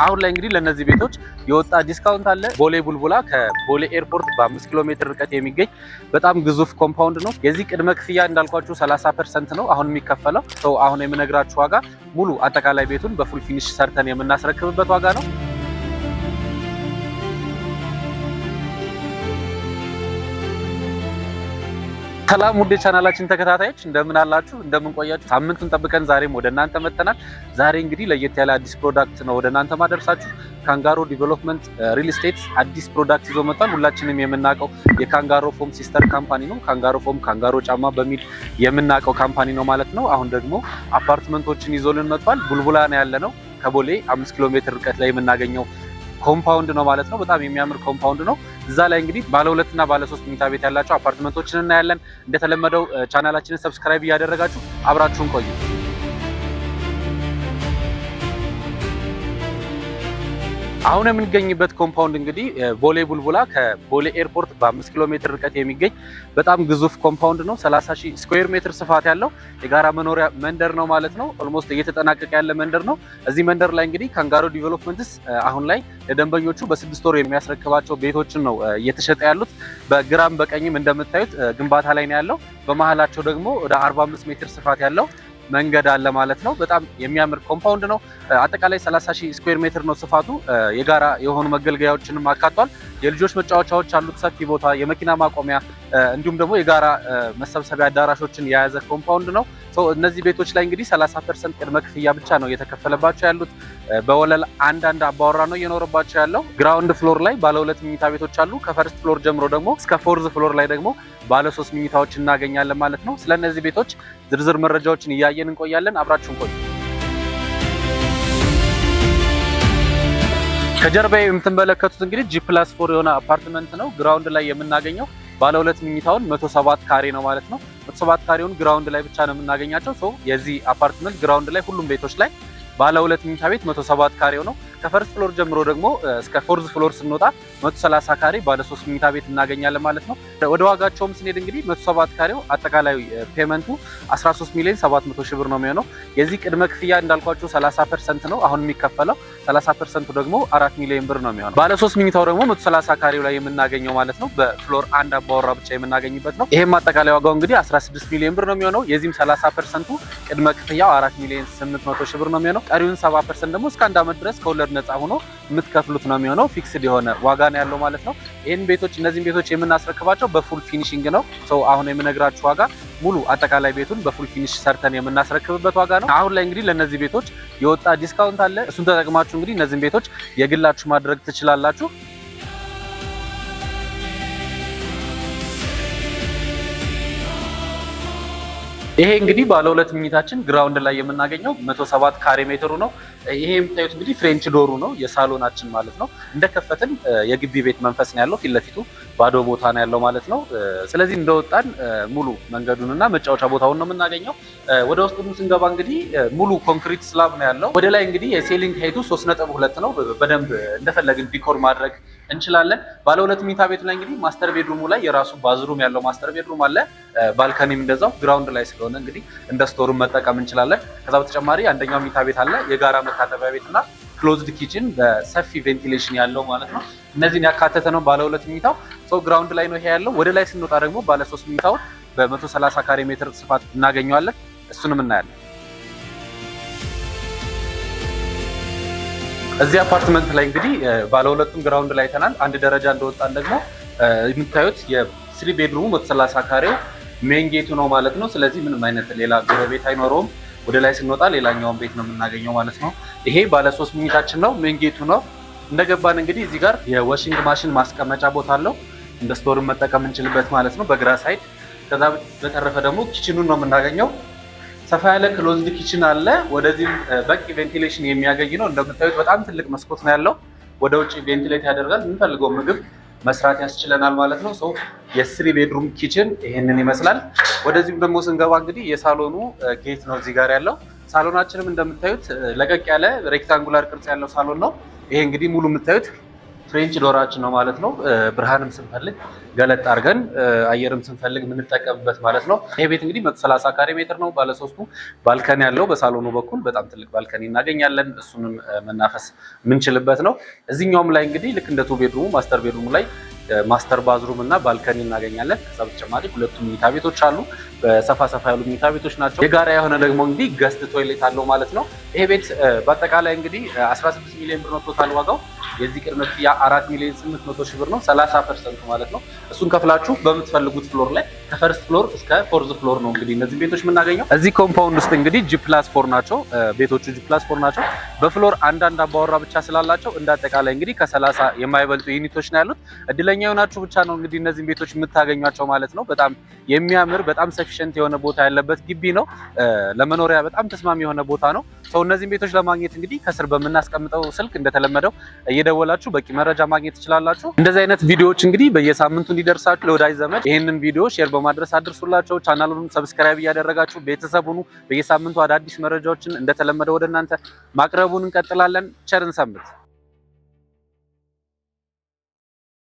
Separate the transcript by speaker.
Speaker 1: አሁን ላይ እንግዲህ ለነዚህ ቤቶች የወጣ ዲስካውንት አለ። ቦሌ ቡልቡላ ከቦሌ ኤርፖርት በ5 ኪሎ ሜትር ርቀት የሚገኝ በጣም ግዙፍ ኮምፓውንድ ነው። የዚህ ቅድመ ክፍያ እንዳልኳችሁ 30% ነው አሁን የሚከፈለው። አሁን የምነግራችሁ ዋጋ ሙሉ አጠቃላይ ቤቱን በፉል ፊኒሽ ሰርተን የምናስረክብበት ዋጋ ነው። ሰላም ውድ ቻናላችን ተከታታዮች እንደምን አላችሁ? እንደምን ቆያችሁ? ሳምንቱን ጠብቀን ዛሬም ወደ እናንተ መጥተናል። ዛሬ እንግዲህ ለየት ያለ አዲስ ፕሮዳክት ነው ወደ እናንተ ማደርሳችሁ። ካንጋሮ ዲቨሎፕመንት ሪል ስቴት አዲስ ፕሮዳክት ይዞ መጥቷል። ሁላችንም የምናውቀው የካንጋሮ ፎም ሲስተር ካምፓኒ ነው። ካንጋሮ ፎም፣ ካንጋሮ ጫማ በሚል የምናውቀው ካምፓኒ ነው ማለት ነው። አሁን ደግሞ አፓርትመንቶችን ይዞልን መጥቷል። ቡልቡላ ነው ያለነው። ከቦሌ 5 ኪሎ ሜትር ርቀት ላይ የምናገኘው ኮምፓውንድ ነው ማለት ነው። በጣም የሚያምር ኮምፓውንድ ነው። እዛ ላይ እንግዲህ ባለ 2 እና ባለ 3 መኝታ ቤት ያላቸው አፓርትመንቶችን እናያለን። እንደተለመደው ቻናላችንን ሰብስክራይብ እያደረጋችሁ አብራችሁን ቆዩ። አሁን የምንገኝበት ኮምፓውንድ እንግዲህ ቦሌ ቡልቡላ ከቦሌ ኤርፖርት በ5 ኪሎ ሜትር ርቀት የሚገኝ በጣም ግዙፍ ኮምፓውንድ ነው። 30,000 ስኩዌር ሜትር ስፋት ያለው የጋራ መኖሪያ መንደር ነው ማለት ነው። ኦልሞስት እየተጠናቀቀ ያለ መንደር ነው። እዚህ መንደር ላይ እንግዲህ ካንጋሮ ዲቨሎፕመንትስ አሁን ላይ ለደንበኞቹ በ6 ወር የሚያስረክባቸው ቤቶችን ነው እየተሸጠ ያሉት። በግራም በቀኝም እንደምታዩት ግንባታ ላይ ነው ያለው። በመሃላቸው ደግሞ ወደ 45 ሜትር ስፋት ያለው መንገድ አለ ማለት ነው። በጣም የሚያምር ኮምፓውንድ ነው። አጠቃላይ 30,000 ስኩዌር ሜትር ነው ስፋቱ። የጋራ የሆኑ መገልገያዎችንም አካቷል። የልጆች መጫወቻዎች አሉት፣ ሰፊ ቦታ፣ የመኪና ማቆሚያ እንዲሁም ደግሞ የጋራ መሰብሰቢያ አዳራሾችን የያዘ ኮምፓውንድ ነው። እነዚህ ቤቶች ላይ እንግዲህ 30% ቅድመ ክፍያ ብቻ ነው እየተከፈለባቸው ያሉት። በወለል አንዳንድ አባወራ ነው እየኖረባቸው ያለው። ግራውንድ ፍሎር ላይ ባለ 2 መኝታ ቤቶች አሉ። ከፈርስት ፍሎር ጀምሮ ደግሞ እስከ 4th ፍሎር ላይ ደግሞ ባለ 3 መኝታዎች እናገኛለን ማለት ነው። ስለነዚህ ቤቶች ዝርዝር መረጃዎችን እያየን እንቆያለን። አብራችሁን ቆዩ። ከጀርባ የምትመለከቱት እንግዲህ G+4 የሆነ አፓርትመንት ነው። ግራውንድ ላይ የምናገኘው ባለ 2 መኝታውን 107 ካሬ ነው ማለት ነው። 107 ካሬውን ግራውንድ ላይ ብቻ ነው የምናገኛቸው። የዚህ አፓርትመንት ግራውንድ ላይ ሁሉም ቤቶች ላይ ባለ 2 መኝታ ቤት 107 ካሬው ነው። ከፈርስት ፍሎር ጀምሮ ደግሞ እስከ 4th ፍሎር ስንወጣ 130 ካሬ ባለ 3 መኝታ ቤት እናገኛለን ማለት ነው። ወደ ዋጋቸውም ስንሄድ እንግዲህ 107 ካሬው አጠቃላይ ፔመንቱ 13,700,000 ብር ነው የሚሆነው። የዚህ ቅድመ ክፍያ እንዳልኳችሁ 30% ነው አሁን የሚከፈለው። 30% ደግሞ 4 ሚሊዮን ብር ነው የሚሆነው። ባለ 3 መኝታው ደግሞ 130 ካሬው ላይ የምናገኘው ማለት ነው። በፍሎር አንድ አባወራ ብቻ የምናገኝበት ነው። ይሄም አጠቃላይ ዋጋው እንግዲህ 16 ሚሊዮን ብር ነው የሚሆነው። የዚህም 30% ቅድመ ክፍያው 4,800,000 ብር ነው የሚሆነው። ቀሪውን 70% ደግሞ እስከ 1 ዓመት ድረስ ከወለድ ነፃ ሆኖ የምትከፍሉት ነው የሚሆነው። ፊክስድ የሆነ ዋጋ ነው ያለው ማለት ነው። እነዚህን ቤቶች የምናስረክባቸው በፉል ፊኒሺንግ ነው። አሁን የምነግራችሁ ዋጋ ሙሉ አጠቃላይ ቤቱን በፉል ፊኒሽ ሰርተን የምናስረክብበት ዋጋ ነው። አሁን ላይ እንግዲህ ለነዚህ ቤቶች የወጣ ዲስካውንት አለ። እሱን ተጠቅማችሁ እንግዲህ እነዚህን ቤቶች የግላችሁ ማድረግ ትችላላችሁ። ይሄ እንግዲህ ባለ 2 መኝታችን ግራውንድ ላይ የምናገኘው 107 ካሬ ሜትሩ ነው። ይሄ የምታዩት እንግዲህ ፍሬንች ዶሩ ነው የሳሎናችን ማለት ነው። እንደከፈትን የግቢ ቤት መንፈስ ነው ያለው። ፊት ለፊቱ ባዶ ቦታ ነው ያለው ማለት ነው። ስለዚህ እንደወጣን ሙሉ መንገዱንና መጫወቻ ቦታውን ነው የምናገኘው። ወደ ውስጥ ስንገባ እንግዲህ ሙሉ ኮንክሪት ስላብ ነው ያለው። ወደ ላይ እንግዲህ የሴሊንግ ሄይቱ 3.2 ነው። በደንብ እንደፈለግን ዲኮር ማድረግ እንችላለን። ባለ 2 መኝታ ቤቱ ላይ እንግዲህ ማስተር ቤድሩሙ ላይ የራሱ ባዝሩም ያለው ማስተር ቤድሩም አለ። ባልከኒም እንደዛው ግራውንድ ላይ ስለሆነ እንግዲህ እንደ ስቶሩም መጠቀም እንችላለን። ከዛ በተጨማሪ አንደኛው መኝታ ቤት አለ የጋራ መታጠቢያ ቤትና ክሎዝድ ኪችን በሰፊ ቬንቲሌሽን ያለው ማለት ነው። እነዚህን ያካተተ ነው ባለ 2 መኝታው። ግራውንድ ላይ ነው ይሄ ያለው። ወደ ላይ ስንወጣ ደግሞ ባለ 3 መኝታውን በ130 ካሬ ሜትር ስፋት እናገኘዋለን። እሱንም እናያለን። እዚህ አፓርትመንት ላይ እንግዲህ ባለ 2ቱም ግራውንድ ላይ ተናል። አንድ ደረጃ እንደወጣን ደግሞ የምታዩት የ3 ቤድሩም 130 ካሬው ሜን ጌቱ ነው ማለት ነው። ስለዚህ ምንም አይነት ሌላ ጎረቤት አይኖረውም። ወደ ላይ ስንወጣ ሌላኛውን ቤት ነው የምናገኘው ማለት ነው። ይሄ ባለ 3 መኝታችን ነው፣ ሜን ጌቱ ነው። እንደገባን እንግዲህ እዚህ ጋር የዋሽንግ ማሽን ማስቀመጫ ቦታ አለው። እንደ ስቶርም መጠቀም እንችልበት ማለት ነው በግራ ሳይድ። ከዛ በተረፈ ደግሞ ኪችኑን ነው የምናገኘው። ሰፋ ያለ ክሎዝድ ኪችን አለ። ወደዚህም በቂ ቬንቲሌሽን የሚያገኝ ነው። እንደምታዩት በጣም ትልቅ መስኮት ነው ያለው። ወደ ውጭ ቬንቲሌት ያደርጋል። የምንፈልገው ምግብ መስራት ያስችለናል ማለት ነው። የ3 ቤድሩም ኪችን ይሄንን ይመስላል። ወደዚህም ደግሞ ስንገባ እንግዲህ የሳሎኑ ጌት ነው እዚህ ጋር ያለው። ሳሎናችንም እንደምታዩት ለቀቅ ያለ ሬክታንጉላር ቅርጽ ያለው ሳሎን ነው። ይሄ እንግዲህ ሙሉ የምታዩት ፍሬንች ዶራችን ነው ማለት ነው። ብርሃንም ስንፈልግ ገለጥ አድርገን አየርም ስንፈልግ የምንጠቀምበት ማለት ነው። ይሄ ቤት እንግዲህ 130 ካሬ ሜትር ነው። ባለሶስቱ ባልከኒ ያለው በሳሎኑ በኩል በጣም ትልቅ ባልከኒ እናገኛለን። እሱንም መናፈስ የምንችልበት ነው። እዚህኛውም ላይ እንግዲህ ልክ እንደ ቱ ቤድሩሙ ማስተር ቤድሩሙ ላይ ማስተር ባዝሩም እና ባልከኒ እናገኛለን። ከዛ በተጨማሪ ሁለቱም መኝታ ቤቶች አሉ። በሰፋ ያሉ መኝታ ቤቶች ናቸው። የጋራ የሆነ ደግሞ እንግዲህ ገስት ቶይሌት አለው ማለት ነው። ይሄ ቤት በአጠቃላይ እንግዲህ 16 ሚሊዮን ብር ነው ቶታል ዋጋው። የዚህ ቅድመ ክፍያ 4 ሚሊዮን 800 ሺህ ብር ነው፣ 30% ማለት ነው። እሱን ከፍላችሁ በምትፈልጉት ፍሎር ላይ ከፈርስት ፍሎር እስከ ፎርዝ ፍሎር ነው እንግዲህ እነዚህ ቤቶች የምናገኘው። እዚህ ኮምፓውንድ ውስጥ እንግዲህ G+4 ናቸው ቤቶቹ፣ G+4 ናቸው። በፍሎር አንዳንድ አባወራ ብቻ ስላላቸው እንደ አጠቃላይ እንግዲህ ከ30 የማይበልጡ ዩኒቶች ነው ያሉት። እድለኛ የሆናችሁ ብቻ ነው እንግዲህ እነዚህን ቤቶች የምታገኟቸው ማለት ነው። በጣም የሚያምር በጣም ሰፊሽንት የሆነ ቦታ ያለበት ግቢ ነው። ለመኖሪያ በጣም ተስማሚ የሆነ ቦታ ነው። ሰው እነዚህን ቤቶች ለማግኘት እንግዲህ ከስር በምናስቀምጠው ስልክ እንደተለመደው እየደወላችሁ በቂ መረጃ ማግኘት ትችላላችሁ። እንደዚህ አይነት ቪዲዮዎች እንግዲህ በየሳምንቱ እንዲደርሳችሁ ለወዳጅ ዘመድ ይህንን ቪዲዮ ሼር በማድረስ አድርሱላቸው። ቻናሉን ሰብስክራይብ እያደረጋችሁ ቤተሰብ ሁኑ። በየሳምንቱ አዳዲስ መረጃዎችን እንደተለመደው ወደ እናንተ ማቅረቡን እንቀጥላለን። ቸርን ሰንብት።